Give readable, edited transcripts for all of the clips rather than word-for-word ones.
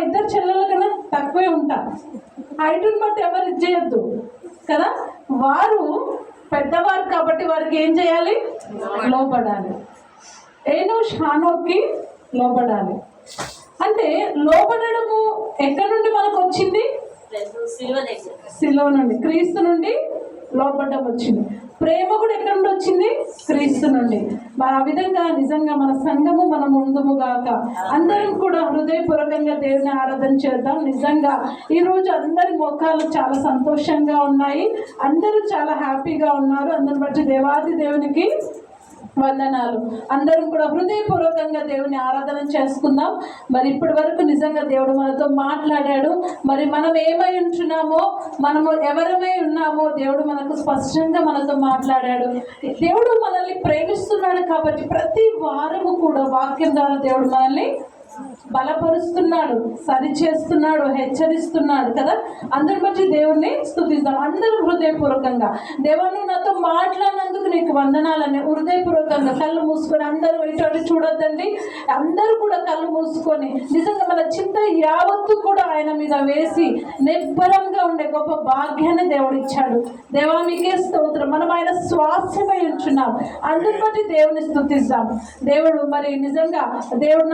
ఇద్దరు చెల్లెల కన్నా తక్కువే ఉంటాం. హైట్ని బట్టి ఎవరు ఇది చేయొద్దు కదా. వారు పెద్దవారు కాబట్టి వారికి ఏం చేయాలి? లోబడాలి. హానోక్కి లోబడాలి. అంటే లోబడము ఎక్కడి నుండి మనకు వచ్చింది? సిలువ నుండి, క్రీస్తు నుండి లోబడ్డం వచ్చింది. ప్రేమ కూడా ఎక్కడి నుండి వచ్చింది? క్రీస్తు నుండి. మరి ఆ విధంగా నిజంగా మన సంఘము మనం ముందుము గాక. అందరం కూడా హృదయపూర్వకంగా దేవుని ఆరాధన చేద్దాం. నిజంగా ఈరోజు అందరి ముఖాలు చాలా సంతోషంగా ఉన్నాయి, అందరూ చాలా హ్యాపీగా ఉన్నారు. అందరిని బట్టి దేవాది దేవునికి వందనాలు. అందరం కూడా హృదయపూర్వకంగా దేవుని ఆరాధన చేసుకుందాం. మరి ఇప్పటి వరకు నిజంగా దేవుడు మనతో మాట్లాడాడు. మరి మనం ఏమై ఉంటున్నామో, మనము ఎవరమై ఉన్నామో దేవుడు మనకు స్పష్టంగా మనతో మాట్లాడాడు. దేవుడు మనల్ని ప్రేమిస్తున్నాడు కాబట్టి ప్రతి వారము కూడా వాక్యం ద్వారా దేవుడు మనల్ని బలపరుస్తున్నాడు, సరిచేస్తున్నాడు, హెచ్చరిస్తున్నాడు కదా. అందరి బట్టి దేవుణ్ణి స్తుతిద్దాం. అందరూ హృదయపూర్వకంగా దేవా నువ్వు నాతో మాట్లాడినందుకు నీకు వందనాలని హృదయపూర్వకంగా కళ్ళు మూసుకొని, అందరూ ఇటువంటి చూడొద్దండి, అందరూ కూడా కళ్ళు మూసుకొని నిజంగా మన చింత యావత్తు కూడా ఆయన మీద వేసి నిబ్బరంగా ఉండే గొప్ప భాగ్యాన్ని దేవుడు ఇచ్చాడు. దేవా మీకే స్తోత్రం. మనం ఆయన స్వాస్థ్యమై ఉంచున్నాం. అందరి బట్టి దేవుని స్తుతిద్దాం. దేవుడు మరి నిజంగా దేవుడు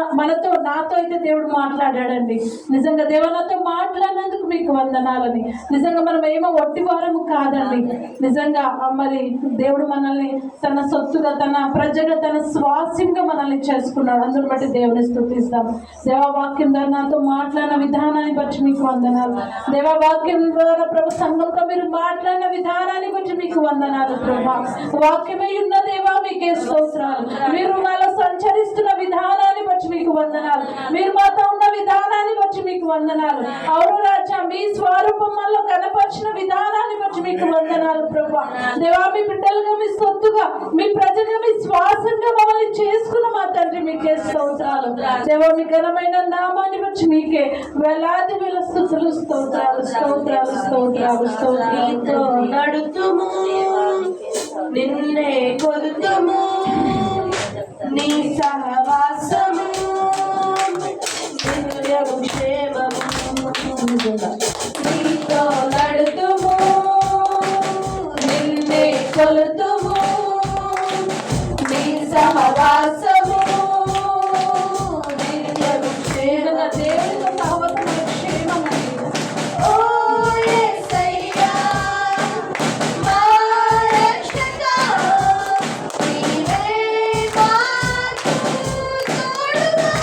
నాతో అయితే దేవుడు మాట్లాడాడండి. నిజంగా దేవుడు నాతో మాట్లాడినందుకు మీకు వందనాలని. నిజంగా మనం ఏమో ఒట్టి వారము కాదండి. నిజంగా మరి దేవుడు మనల్ని తన సొత్తుగా, తన ప్రజగా, తన స్వాస్యంగా మనల్ని చేసుకున్నాడు. అందుని బట్టి దేవుని స్తుతిస్తాం. దేవావాక్యం ద్వారా నాతో మాట్లాడిన విధానాన్ని బట్టి మీకు వందనాలు. దేవావాక్యం ద్వారా ప్రభు సంఘంతో మీరు మాట్లాడిన విధానాన్ని బట్టి మీకు వందనాలు. ప్రభా వాక్యమై ఉన్న దేవా మీకే స్తోత్రాలు. మీరు నాలో సంచరిస్తున్న విధానాన్ని బట్టి మీకు వందనాలు. మీరు మాతో ఉన్న విధానాన్ని బట్టి మీకు వందనాలు. అవును రాజా, మీ స్వరూపం మనలో కనపరిచిన విధానాన్ని బట్టి మీకు వందనాలు. ప్రభా దేవా మీ బిడ్డలుగా, మీ సొత్తుగా, మీ ప్రజగా, మీ శ్వాసంగా మమ్మల్ని చేసుకున్న మా తండ్రి మీకే స్తోత్రాలు. దేవా మీ ఘనమైన నామాన్ని బట్టి మీకే వేలాది వేల స్తుతులు, స్తోత్రాలు, స్తోత్రాలు, స్తోత్రాలు, స్తోత్రాలు. నడుతుము నిన్నే కొలుతుము, నీ సహవాసము నీతో నడుతుము, నిన్నే కొలుతుము, నీ సహవాసము నిత్యము క్షేమ. దేవునితో సహవాసము క్షేమమండి. ఓ యేసయ్యా మా రక్షక, నీవే మాకు తోడుగా.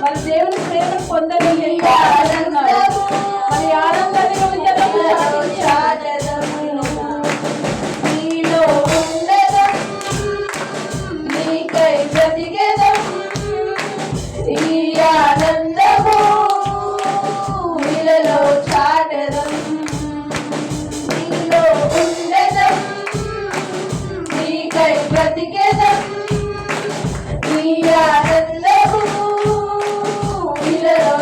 మరి దేవుని ప్రేమను పొందని మరి ఆనందాన్ని నీలో ఉండదం, నీకై బ్రతికెదం, ఈ ఆనందము ఇలలో చాటెదం. నీలో ఉండదం, నీకై బ్రతికెదం, ఈ ఆనందము ఇలలో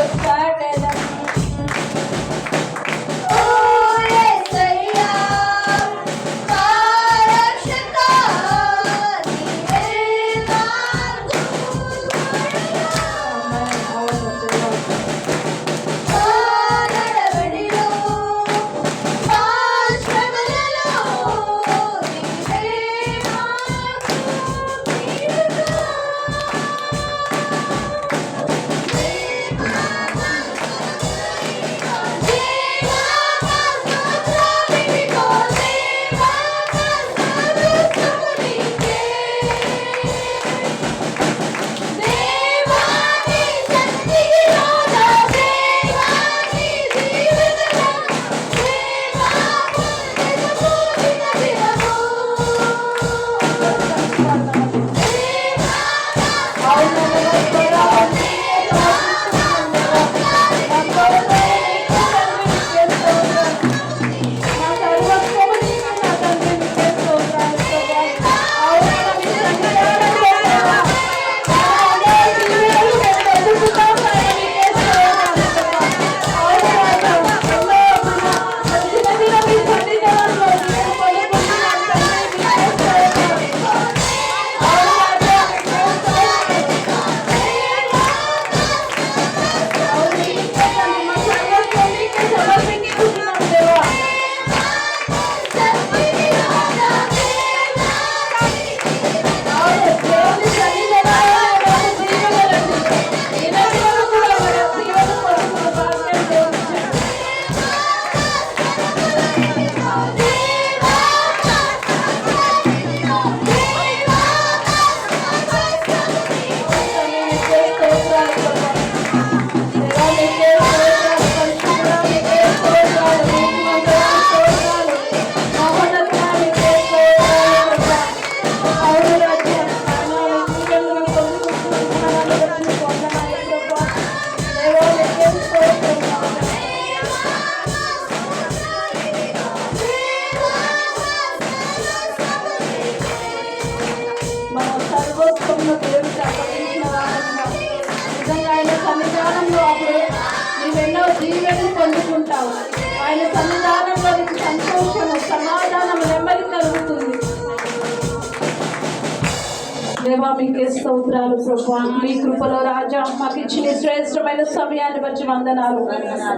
దేవా మీకే స్తోత్రాలు ప్రభా. మీ కృపలో రాజా మాకు ఇచ్చిన శ్రేష్టమైన సమయాన్ని బట్టి వందనాలు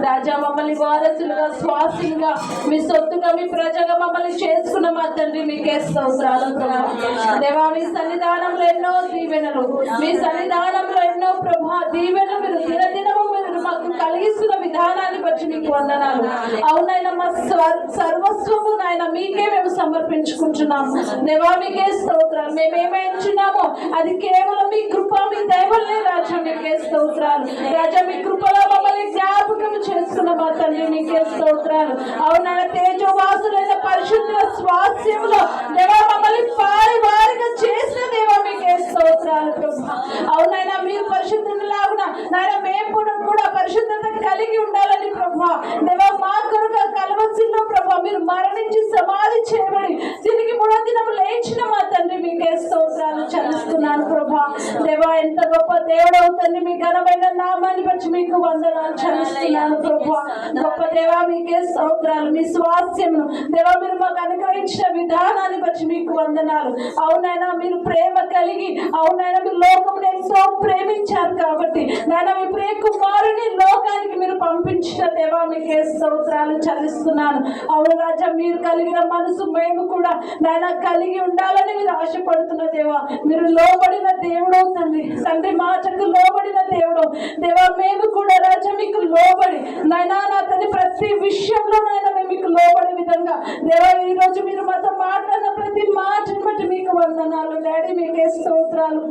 రాజా. మమ్మల్ని వారసులుగా స్వాస్థ్యంగా మీ సొత్తుగా మీ ప్రజగా మమ్మల్ని చేసుకున్న మా తండ్రి మీకే స్తోత్రాలు ప్రభా. దేవా మీ సన్నిధానంలో ఎన్నో దీవెనలు, మీ సన్నిధానంలో ఎన్నో ప్రభా దీవెనలు మీరు దినదినము మీరు మాకు కలిగిస్తున్న విధానాన్ని బట్టి మీకు వందనాలు. అవునైనా మా సర్వస్వము నాయన మీకే మేము సమర్పించుకుంటున్నాం దేవా. మీకే స్తోత్రాలు. మేమేమైంచున్నామో అది కేవలం మీ కృప మీ దైవలే రాజా. మీకే స్తోత్రాలు రాజా. మీ కృపలో మమ్మల్ని జ్ఞాపకం చేసుకున్న మా తండ్రి మీకే స్తోత్రాలు. అవునైనా తేజోవాసులైన పరిశుద్ధ స్వాస్థ్యంలో దేవా మమ్మల్ని వారిగా చేసిన దేవా మీకే స్తోత్రాలు ప్రభా. అవునైనా మీరు పరిశుద్ధులాగున నాయన మేము కూడా పరిశుద్ధత కలిగి ఉండాలని ప్రభా దేవా. మా కొరకు కలవసిలో ప్రభా మీరు మరణించి సమాధి చేయబడి తిరిగి 3వ దినం లేచిన మా తండ్రి మీకే స్తోత్రాలు చెల్లిస్తున్నాను ప్రభా దేవా. ఎంత గొప్ప దేవుడు అవుతుంది. మీ ఘనమైన నామాన్ని బట్టి మీకు వందనాలు చెల్లిస్తున్నాను ప్రభా. గొప్ప దేవా మీకే స్తోత్రాలు. మీ స్వాస్థ్యమును దేవా మీరు మాకు అనుగ్రహించిన విధానాన్ని బట్టి మీకు వందనాలు. అవునైనా మీరు ప్రేమ కలిగి అవునైనా మీరు లోకమును ఎంతో ప్రేమించారు కాబట్టి నాయన మీ ప్రియ కుమారుని లోకానికి మీరు పంపించిన దేవా మీకే స్తోత్రాలు చెల్లిస్తున్నాను. అవును రాజా. మీరు కలిగిన మనసు మేము కూడా నాయన కలిగి ఉండాలని మీరు ఆశపడుతున్న దేవా. మీరు లోబడిన దేవుడు తండ్రి మాటకు లోబడిన దేవుడు దేవా. మేము కూడా రాజా మీకు లోబడి నాయనా నా తండ్రి ప్రతి విషయంలో నాయన మేము మీకు లోబడే విధంగా దేవా ఈ రోజు మీరు మాతో మాట్లాడిన ప్రతి మాటను బట్టి మీకు వందనాలు డాడీ. మీకే స్తోత్రాలు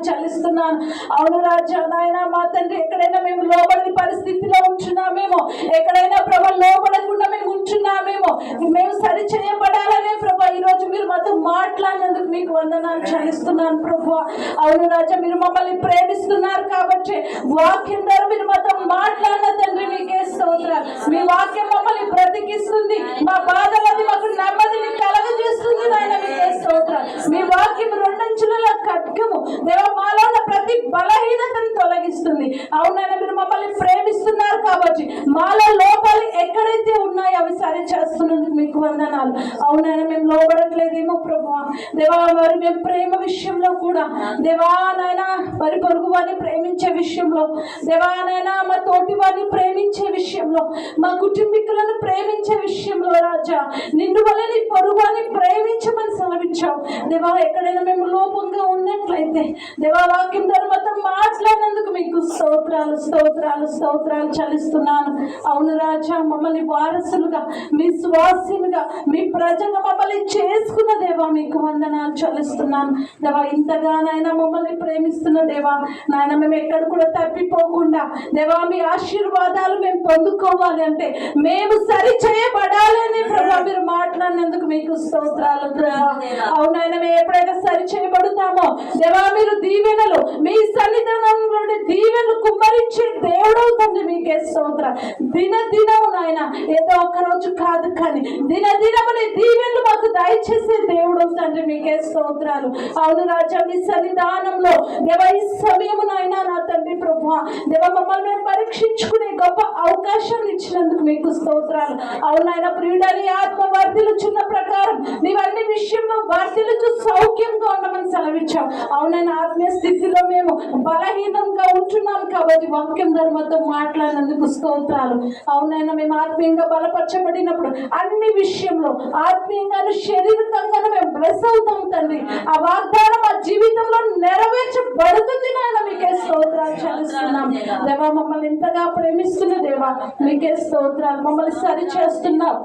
చెల్లిస్తున్నాను. అవును రాజా నాయన మా తండ్రి ఎక్కడైనా మేము లోబడని పరిస్థితిలో ఉంటున్నామేమో, ఎక్కడైనా ప్రభా లోబడకుండా మేము ఉంటున్నామేమో, మేము సరి చేయబడాలనే ప్రభా ఈరోజు మీరు మాతో మాట్లాడినందుకు మీకు వందనాలు చెల్లిస్తున్నాను ప్రభా. అవును రాజా. మీరు మమ్మల్ని ప్రేమిస్తున్నారు కాబట్టి వాక్యం ద్వారా మీరు మాతో మాట్లాడిన తండ్రి మీకే స్తోత్రాలు. మీ వాక్యం మమ్మల్ని బ్రతికిస్తుంది. మా బాధలది మాకు నెమ్మదిని కలగజేస్తుంది నాయన మీకే స్తోత్రాలు. మీ వాక్యం రెండంచుల ఖడ్గము దేవా మాలో ఉన్న ప్రతి బలహీనతను తొలగిస్తుంది. అవునైనా మీరు మమ్మల్ని ప్రేమిస్తున్నారు కాబట్టి మాలో లోపాలు ఎక్కడైతే ఉన్నాయో అవి సరి చేస్తున్నందుకు మీకు వందనాలు. అవునైనా మేము లోబడట్లేదేమో ప్రభా దేవా. మరి మేము ప్రేమ విషయంలో కూడా దేవా నాయనా మరి పొరుగు వారిని ప్రేమించే విషయంలో దేవా నాయనా మా తోటి వారిని ప్రేమించే విషయంలో మా కుటుంబీకులను ప్రేమించే విషయంలో రాజా నిన్ను వల్ల నీ పొరుగు వారిని ప్రేమించమని సెలవిచ్చావు దేవా. ఎక్కడైనా మేము లోపంగా ఉన్నట్లయితే దేవా వాక్యం ధర్మతో మాట్లాడినందుకు మీకు స్తోత్రాలు చెల్లిస్తున్నాను. అవును రాజా. మమ్మల్ని వారసులుగా మీ స్వాస్యముగా మీ ప్రజగా మమ్మల్ని చేసుకున్న దేవా మీకు వందనాలు చెల్లిస్తున్నాను దేవా. ఇంతగానైనా మమ్మల్ని ప్రేమిస్తున్న దేవా నాయన మేము ఎక్కడ కూడా తప్పిపోకుండా దేవా మీ ఆశీర్వాదాలు మేము పొందుకోవాలి అంటే మేము సరి చేయబడాలని ప్రభా మీరు మాట్లాడినందుకు మీకు స్తోత్రాలు దేవా. అవునైనా మేము ఎప్పుడైనా సరి చేయబడుతామో దేవా మీరు దీవెనలు మీ సన్నిధానంలో దీవెనలు కుమ్మరించే దేవుడు తండ్రి మీకే స్తోత్రం. దినదినము నాయన ఏదో ఒక రోజు కాదు కానీ దినదినముని దీవెనలు మాకు దయచేసే దేవుడు తండ్రి మీకే స్తోత్రాలు. అవును రాజా. మీ సన్నిధానంలో దేవ ఈ సమయము నాయన నా తండ్రి ప్రభా దేవ మమ్మల్ని మేము పరీక్షించుకునే గొప్ప అవకాశాన్ని ఇచ్చినందుకు మీకు స్తోత్రాలు. అవునాయన ప్రియుడని ఆత్మ వర్ధిల్లుచున్న ప్రకారం నీవన్ని విషయంలో వర్ధిల్లుచు సౌఖ్యంగా ఉండమని సెలవిచ్చావు. అవునైనా ఆత్మీయ స్థితిలో మేము బలహీనంగా ఉంటున్నాం కాబట్టి వాక్యం ధర్మతో మాట్లాడినందుకు స్తోత్రాలు. అవునైనా మేము ఆత్మీయంగా బలపరచబడినప్పుడు అన్ని విషయంలో ఆత్మీయంగాను శారీరకంగాను మేము బ్లెస్ అవుతాం తండ్రి. ఆ వాగ్దానం మా జీవితంలో నెరవేర్చబడుతుంది నాయన. మీకే స్తోత్రాలు చెల్లిస్తున్నాం దేవా. మమ్మల్ని ఇంతగా ప్రేమిస్తున్న దేవా మీకే స్తోత్రాలు. మమ్మల్ని సరి చేస్తున్నాం.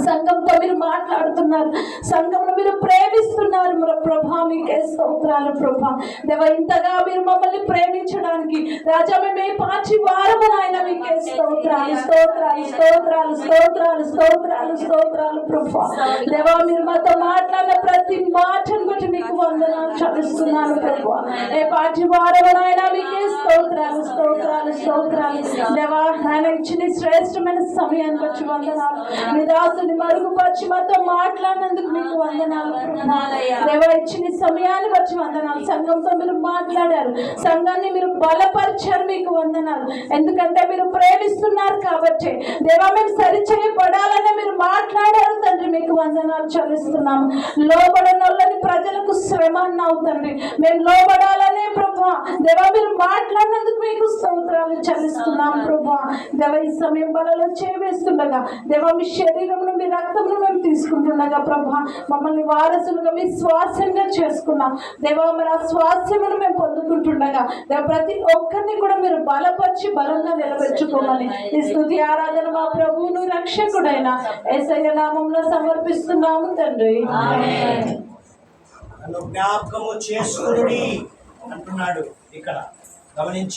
సంఘంతో మీరు మాట్లాడుతున్నారు, సంఘంలో మీరు ప్రేమిస్తున్నారు ప్రభా. మీకే స్తోత్రాలు ప్రభా దేవ. ఇంతగా మీరు మమ్మల్ని ప్రేమించడానికి రాజా మేము ఏ పాచి వారము నాయన. మీకే స్తోత్రాలు ప్రభా దేవా. మీరు మాతో మాట్లాడిన ప్రతి మాటను బట్టి మీకు వందనాలు చెల్లిస్తున్నాను ప్రభా. ఏ పాటి వారము నాయన. మీకే స్తోత్రాలు దేవా. ఆయన ఇచ్చిన శ్రేష్టమైన సమయాన్ని బట్టి వందనాలు. మీ దాసుని మరుగుపరిచి మాతో మాట్లాడినందుకు మీకు వందనాలు దేవా. ఇచ్చిన సమయాన్ని బట్టి వందనాలు. సంఘంతో మీరు మాట్లాడారు, సంఘాన్ని మీరు బలపరిచారు, మీకు వందనాలు వందనాలు. ఎందుకంటే మీరు ప్రేమిస్తున్నారు కాబట్టి దేవా, మేము సరిచేయబడాలని మీరు మాట్లాడారు తండ్రి, మీకు వందనాలు చెల్లిస్తున్నాము. లోబడనోళ్ళని ప్రజలకు శ్రమ అన్నావు తండ్రి, మేము లోబడాలనే ప్రభువా దేవా మీరు మాట్లాడినందుకు మీకు స్తోత్రాలు చెల్లిస్తున్నాం ప్రభువా. దేవ ఈ సమయం బలలో చేవేస్తుండగా దేవా మీ శరీరమును మీ రక్తమును మేము తీసుకుంటుండగా ప్రభువా మమ్మల్ని వారసులుగా మీ స్వాస్యంగా చేసుకున్నాం దేవా. మరి ఆ స్వాస్యమును మేము పొందుకుంటుండగా దేవ ప్రతి ఒక్కరిని కూడా మీరు బలపరిచి బలంగా నిలబెట్టుకోమని ఈ స్తుతి ఆరాధన మా ప్రభువును రక్షకుడైన యేసయ్య నామములో సమర్పిస్తున్నాము తండ్రి. జ్ఞాపకము చేసుకునుడి అంటున్నాడు ఇక్కడ, గమనించండి.